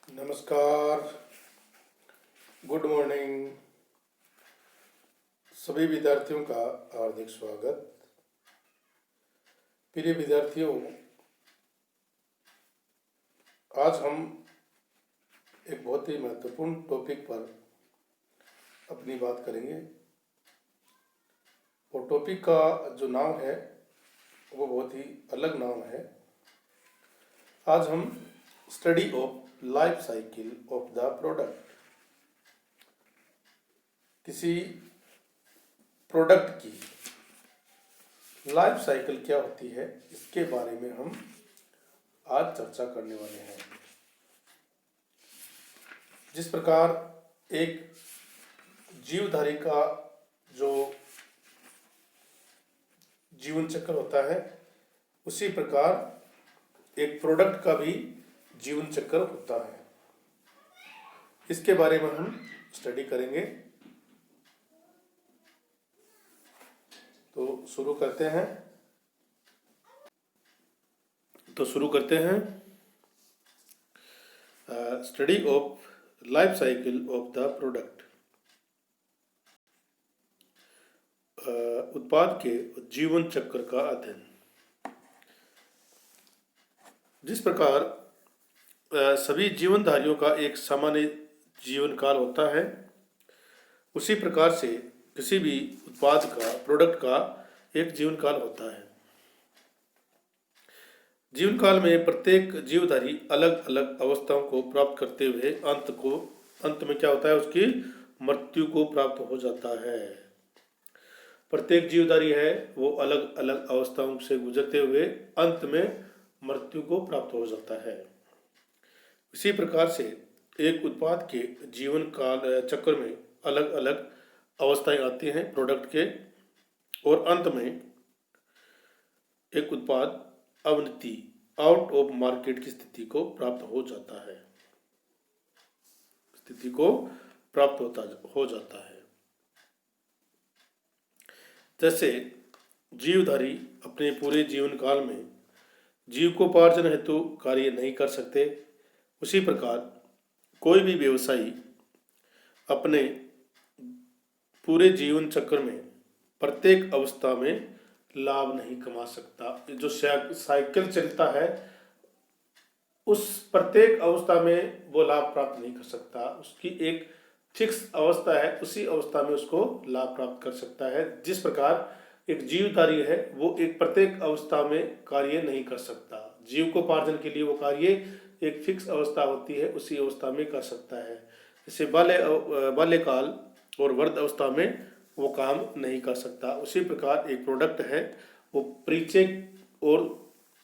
नमस्कार। Good morning. सभी विद्यार्थियों का हार्दिक स्वागत। प्रिय विद्यार्थियों, आज हम एक बहुत ही महत्वपूर्ण टॉपिक पर अपनी बात करेंगे। और टॉपिक का जो नाम है वो बहुत ही अलग नाम है। आज हम study of life cycle of the product, किसी प्रोडक्ट की लाइफ साइकिल क्या होती है, इसके बारे में हम आज चर्चा करने वाले हैं। जिस प्रकार एक जीवधारी का जो जीवन चक्र होता है, उसी प्रकार एक प्रोडक्ट का भी जीवन चक्र होता है। इसके बारे में हम स्टडी करेंगे। तो शुरू करते हैं study of life cycle of the product. उत्पाद के जीवन चक्र का अध्ययन। जिस प्रकार सभी जीवनधारियों का एक सामान्य जीवन काल होता है, उसी प्रकार से किसी भी उत्पाद का, प्रोडक्ट का एक जीवन काल होता है। जीवन काल में प्रत्येक जीवधारी अलग अलग अवस्थाओं को प्राप्त करते हुए अंत में क्या होता है, उसकी मृत्यु को प्राप्त हो जाता है। प्रत्येक जीवधारी है वो अलग अलग अवस्थाओं से गुजरते हुए अंत में मृत्यु को प्राप्त हो जाता है। इसी प्रकार से एक उत्पाद के जीवन काल चक्र में अलग अलग अवस्थाएं आती हैं प्रोडक्ट के, और अंत में एक उत्पाद अवनति, आउट ऑफ मार्केट की स्थिति को प्राप्त हो जाता है, हो जाता है। जैसे जीवधारी अपने पूरे जीवन काल में जीविकोपार्जन हेतु कार्य नहीं कर सकते, उसी प्रकार कोई भी व्यवसायी अपने पूरे जीवन चक्र में प्रत्येक अवस्था में लाभ नहीं कमा सकता। जो साइकिल चलता है, उस प्रत्येक अवस्था में वो लाभ प्राप्त नहीं कर सकता। उसकी एक फिक्स अवस्था है, उसी अवस्था में उसको लाभ प्राप्त कर सकता है। जिस प्रकार एक जीवधारी है वो एक प्रत्येक अवस्था में कार्य नहीं कर सकता। जीविकोपार्जन के लिए वो कार्य एक फिक्स अवस्था होती है, उसी अवस्था में कर सकता है। जैसे बाल्यकाल और वृद्ध अवस्था में वो काम नहीं कर सकता। उसी प्रकार एक प्रोडक्ट है वो परिचय और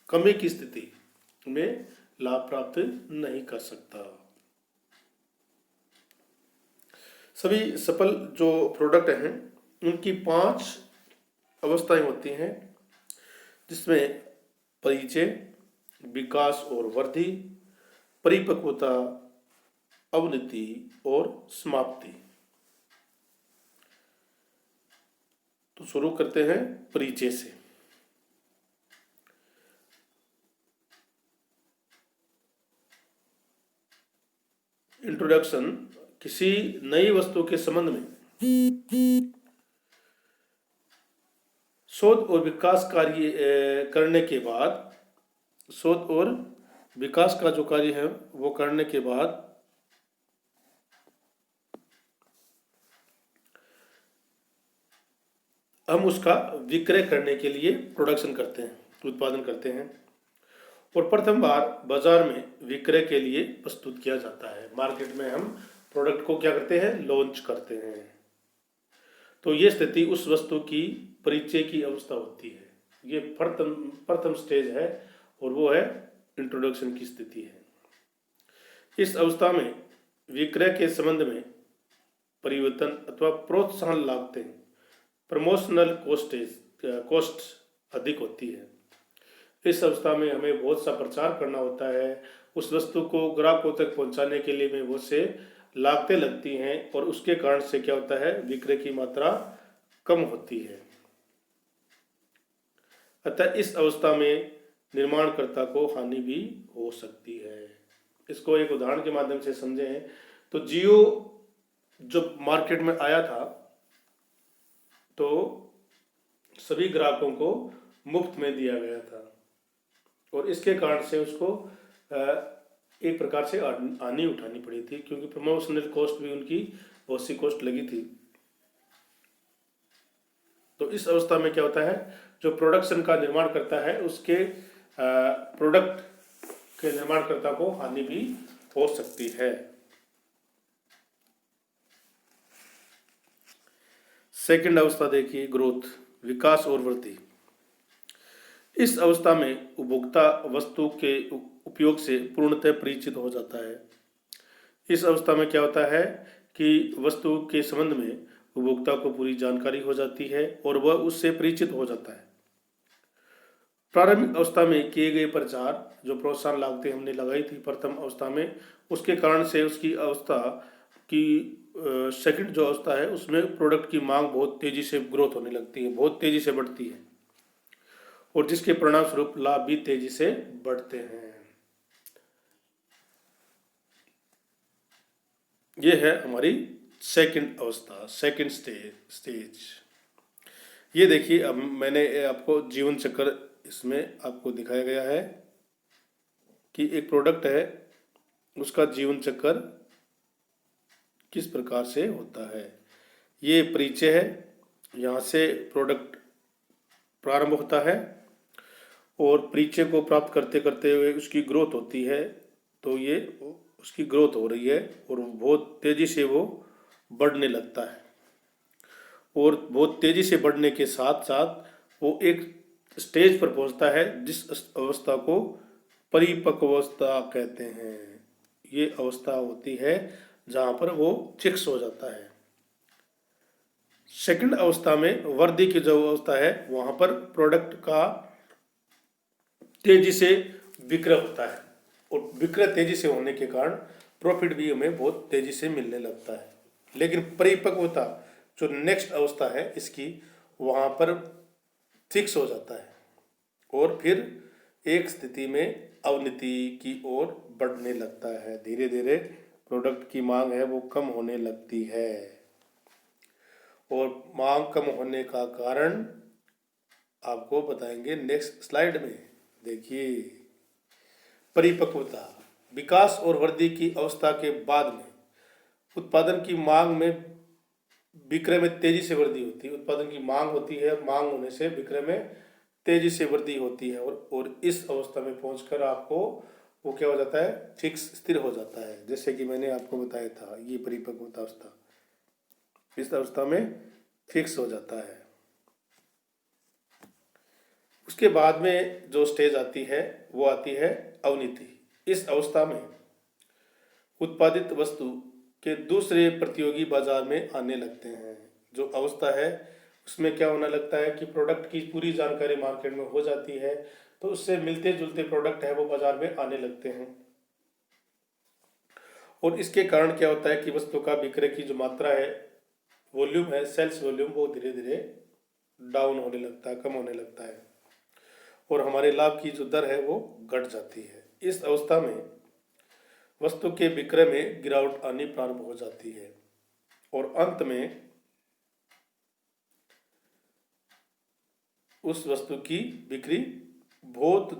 कमी की स्थिति में लाभ प्राप्त नहीं कर सकता। सभी सफल जो प्रोडक्ट हैं उनकी 5 अवस्थाएं होती हैं, जिसमें परिचय, विकास और वृद्धि, परिपक्वता, अवनति और समाप्ति। तो शुरू करते हैं परिचय से। इंट्रोडक्शन। किसी नई वस्तु के संबंध में शोध और विकास कार्य करने के बाद, शोध और विकास का जो कार्य है वो करने के बाद हम उसका विक्रय करने के लिए प्रोडक्शन करते हैं, उत्पादन करते हैं, और प्रथम बार बाजार में विक्रय के लिए प्रस्तुत किया जाता है। मार्केट में हम प्रोडक्ट को क्या करते हैं, लॉन्च करते हैं। तो ये स्थिति उस वस्तु की परिचय की अवस्था होती है। ये प्रथम स्टेज है और वो है इंट्रोडक्शन की स्थिति है। इस अवस्था में विक्रय के संबंध में परिवर्तन अथवा प्रोत्साहन लागतें, प्रमोशनल कॉस्ट अधिक होती है। इस अवस्था में हमें बहुत सा प्रचार करना होता है। उस वस्तु को ग्राहकों तक पहुंचाने के लिए में बहुत से लागतें लगती हैं, और उसके कारण से क्या होता है, विक्रय की मात्रा कम होती है। अतः इस अवस्था में निर्माणकर्ता को हानि भी हो सकती है। इसको एक उदाहरण के माध्यम से समझें तो जियो जब मार्केट में आया था तो सभी ग्राहकों को मुफ्त में दिया गया था और इसके कारण से उसको एक प्रकार से हानि उठानी पड़ी थी, क्योंकि प्रमोशनल कॉस्ट भी उनकी बहुत सी कॉस्ट लगी थी। तो इस अवस्था में क्या होता है, जो प्रोडक्शन का निर्माण करता है उसके प्रोडक्ट के निर्माणकर्ता को हानि भी हो सकती है। सेकंड अवस्था देखिए, ग्रोथ, विकास और वृद्धि। इस अवस्था में उपभोक्ता वस्तु के उपयोग से पूर्णतः परिचित हो जाता है। इस अवस्था में क्या होता है कि वस्तु के संबंध में उपभोक्ता को पूरी जानकारी हो जाती है और वह उससे परिचित हो जाता है। प्रारंभिक अवस्था में किए गए प्रचार, जो प्रोत्साहन लागतें हमने लगाई थी प्रथम अवस्था में, उसके कारण से उसकी अवस्था की सेकंड जो अवस्था है उसमें प्रोडक्ट की मांग बहुत तेजी से ग्रोथ होने लगती है, बहुत तेजी से बढ़ती है और जिसके परिणाम स्वरूप लाभ भी तेजी से बढ़ते हैं। ये है हमारी सेकंड अवस्था, सेकंड स्टेज। ये देखिए, अब मैंने आपको जीवन चक्र इसमें आपको दिखाया गया है कि एक प्रोडक्ट है उसका जीवन चक्र किस प्रकार से होता है। ये परिचय है, यहाँ से प्रोडक्ट प्रारंभ होता है और परिचय को प्राप्त करते करते हुए उसकी ग्रोथ होती है। तो ये उसकी ग्रोथ हो रही है और बहुत तेज़ी से वो बढ़ने लगता है और बहुत तेज़ी से बढ़ने के साथ साथ वो एक स्टेज पर पहुंचता है जिस अवस्था को परिपक्वावस्था कहते हैं। ये अवस्था होती है जहाँ पर वो फिक्स हो जाता है। सेकंड अवस्था में वृद्धि की जो अवस्था है वहाँ पर प्रोडक्ट का तेजी से विक्रय होता है और विक्रय तेजी से होने के कारण प्रॉफिट भी हमें बहुत तेजी से मिलने लगता है। लेकिन परिपक्वता जो नेक्स्ट अवस्था है इसकी, वहाँ पर फिक्स हो जाता है और फिर एक स्थिति में अवनति की ओर बढ़ने लगता है। धीरे धीरे प्रोडक्ट की मांग है वो कम होने लगती है और मांग कम होने का कारण आपको बताएंगे नेक्स्ट स्लाइड में। देखिए, परिपक्वता, विकास और वृद्धि की अवस्था के बाद में उत्पादन की मांग में विक्रय में तेजी से वृद्धि होती है। उत्पादन की मांग होती है, मांग होने से विक्रय में तेजी से वृद्धि होती है और इस अवस्था में पहुंचकर आपको वो क्या हो जाता है, फिक्स, स्थिर हो जाता है। जैसे कि मैंने आपको बताया था, ये परिपक्वता अवस्था, इस अवस्था में फिक्स हो जाता है। उसके बाद में जो स्टेज आती है वो आती है अवनति। इस अवस्था में उत्पादित वस्तु के दूसरे प्रतियोगी बाजार में आने लगते हैं। जो अवस्था है उसमें क्या होने लगता है कि प्रोडक्ट की पूरी जानकारी मार्केट में हो जाती है तो उससे मिलते जुलते प्रोडक्ट है वो बाजार में आने लगते हैं और इसके कारण क्या होता है कि वस्तु का विक्रय की जो मात्रा है, वॉल्यूम है, सेल्स वॉल्यूम, वो धीरे धीरे डाउन होने लगता है, कम होने लगता है और हमारे लाभ की जो दर है वो घट जाती है। इस अवस्था में वस्तु के विक्रय में गिरावट आनी प्रारंभ हो जाती है और अंत में उस वस्तु की बिक्री बहुत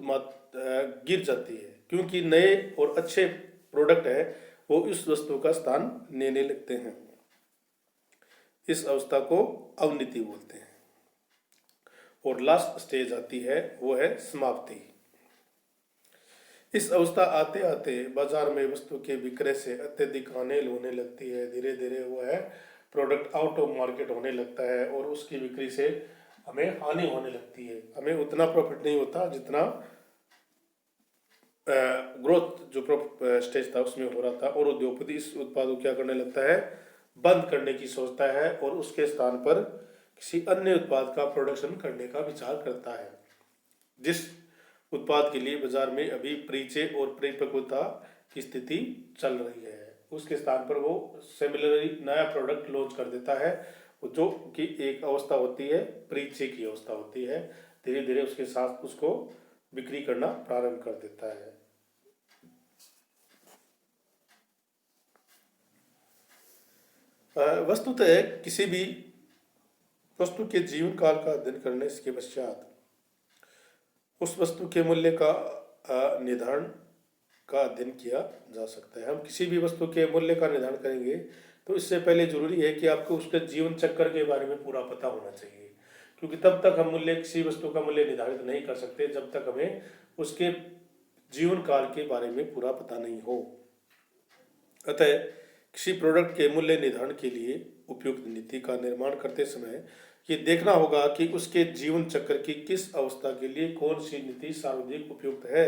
गिर जाती है, क्योंकि नए और अच्छे प्रोडक्ट है वो उस वस्तु का स्थान लेने लगते हैं। इस अवस्था को अवनति बोलते हैं और लास्ट स्टेज आती है वो है समाप्ति। इस अवस्था आते आते बाजार में वस्तु के विक्रय से अत्यधिक हानि होने लगती है। धीरे धीरे वो है प्रोडक्ट आउट ऑफ मार्केट होने लगता है और उसकी बिक्री से हमें हानि होने लगती है। हमें उतना प्रॉफिट नहीं होता जितना ग्रोथ जो स्टेज था उसमें हो रहा था और उद्योगपति इस उत्पाद को क्या करने लगता है, बंद करने की सोचता है और उसके स्थान पर किसी अन्य उत्पाद का प्रोडक्शन करने का विचार करता है। जिस उत्पाद के लिए बाजार में अभी परिचय और परिपक्वता की स्थिति चल रही है उसके स्थान पर वो सिमिलरली नया प्रोडक्ट लॉन्च कर देता है, जो कि एक अवस्था होती है, परिचय की अवस्था होती है। धीरे धीरे उसके साथ उसको बिक्री करना प्रारंभ कर देता है। वस्तुतः किसी भी वस्तु के जीवन काल का अध्ययन करने के पश्चात उस वस्तु के मूल्य का निर्धारण का अध्ययन किया जा सकता है। हम किसी भी वस्तु के मूल्य का निर्धारण करेंगे तो इससे पहले जरूरी है कि आपको उसके जीवन चक्र के बारे में पूरा पता होना चाहिए, क्योंकि तब तक हम मूल्य किसी वस्तु का मूल्य निर्धारित नहीं कर सकते जब तक हमें उसके जीवन काल के बारे में पूरा पता नहीं हो। अतः किसी प्रोडक्ट के मूल्य निर्धारण के लिए उपयुक्त नीति का निर्माण करते समय ये देखना होगा कि उसके जीवन चक्र की किस अवस्था के लिए कौन सी नीति सर्वाधिक उपयुक्त है।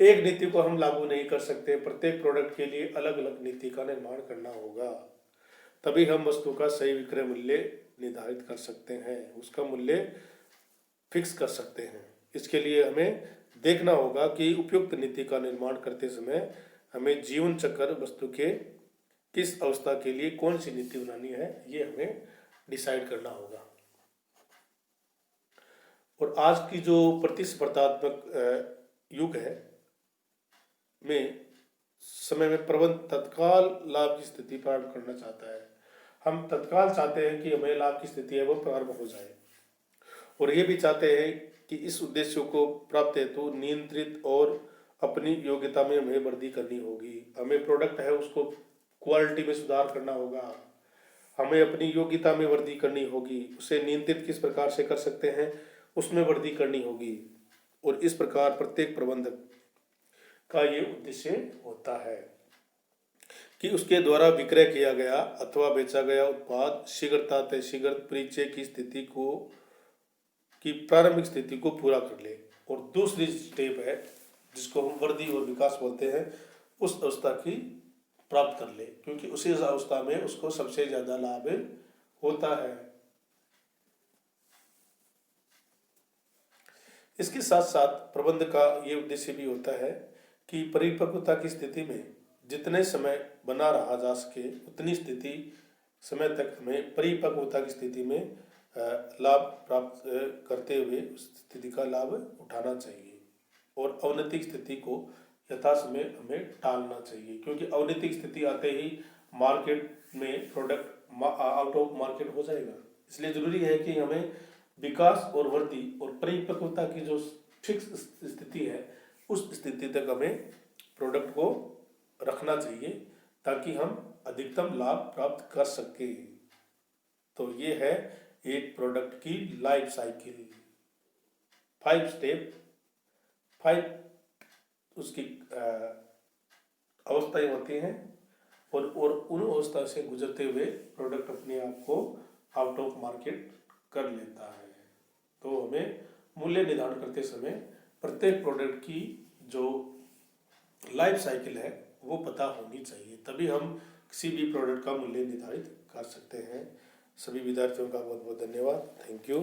एक नीति को हम लागू नहीं कर सकते, प्रत्येक प्रोडक्ट के लिए अलग अलग नीति का निर्माण करना होगा, तभी हम वस्तु का सही विक्रय मूल्य निर्धारित कर सकते हैं, उसका मूल्य फिक्स कर सकते हैं। इसके लिए हमें देखना होगा कि उपयुक्त नीति का निर्माण करते समय हमें जीवन चक्र वस्तु के किस अवस्था के लिए कौन सी नीति बनानी है, ये हमें डिसाइड करना होगा। और आज की जो प्रतिस्पर्धात्मक युग है में समय में प्रबंध तत्काल लाभ की स्थिति प्रारंभ करना चाहता है। हम तत्काल चाहते हैं कि हमें लाभ की स्थिति है वो प्रारंभ हो जाए, और ये भी चाहते हैं कि इस उद्देश्यों को प्राप्त हेतु नियंत्रित और अपनी योग्यता में हमें वृद्धि करनी होगी। हमें प्रोडक्ट है उसको क्वालिटी में सुधार करना होगा, हमें अपनी योग्यता में वृद्धि करनी होगी, उसे नियंत्रित किस प्रकार से कर सकते हैं उसमें वृद्धि करनी होगी। और इस प्रकार प्रत्येक प्रबंधक का ये उद्देश्य होता है कि उसके द्वारा विक्रय किया गया अथवा बेचा गया उत्पाद शीघ्रता शीघ्र परिचय की स्थिति को की प्रारंभिक स्थिति को पूरा कर ले। और दूसरी स्टेप है जिसको हम वृद्धि और विकास बोलते हैं, उस अवस्था की प्राप्त कर ले, क्योंकि उसी अवस्था में उसको सबसे ज्यादा लाभ होता है। इसके साथ साथ प्रबंध का ये उद्देश्य भी होता है कि परिपक्वता की स्थिति में जितने समय बना रहा जा सके उतनी स्थिति समय तक हमें परिपक्वता की स्थिति में लाभ प्राप्त करते हुए उस स्थिति का लाभ उठाना चाहिए, और अवनतिक स्थिति को यथासमय हमें टालना चाहिए, क्योंकि अवनतिक स्थिति आते ही मार्केट में प्रोडक्ट आउट ऑफ मार्केट हो जाएगा। इसलिए जरूरी है कि हमें विकास और वृद्धि और परिपक्वता की जो फिक्स स्थिति है उस स्थिति तक हमें प्रोडक्ट को रखना चाहिए ताकि हम अधिकतम लाभ प्राप्त कर सके। तो ये है एक प्रोडक्ट की लाइफ साइकिल, 5 स्टेप, 5 उसकी अवस्थाएं होती हैं, और उन अवस्था से गुजरते हुए प्रोडक्ट अपने आप को आउट ऑफ मार्केट कर लेता है। तो हमें मूल्य निर्धारण करते समय प्रत्येक प्रोडक्ट की जो लाइफ साइकिल है वो पता होनी चाहिए, तभी हम किसी भी प्रोडक्ट का मूल्य निर्धारित कर सकते हैं। सभी विद्यार्थियों का बहुत बहुत धन्यवाद। Thank you.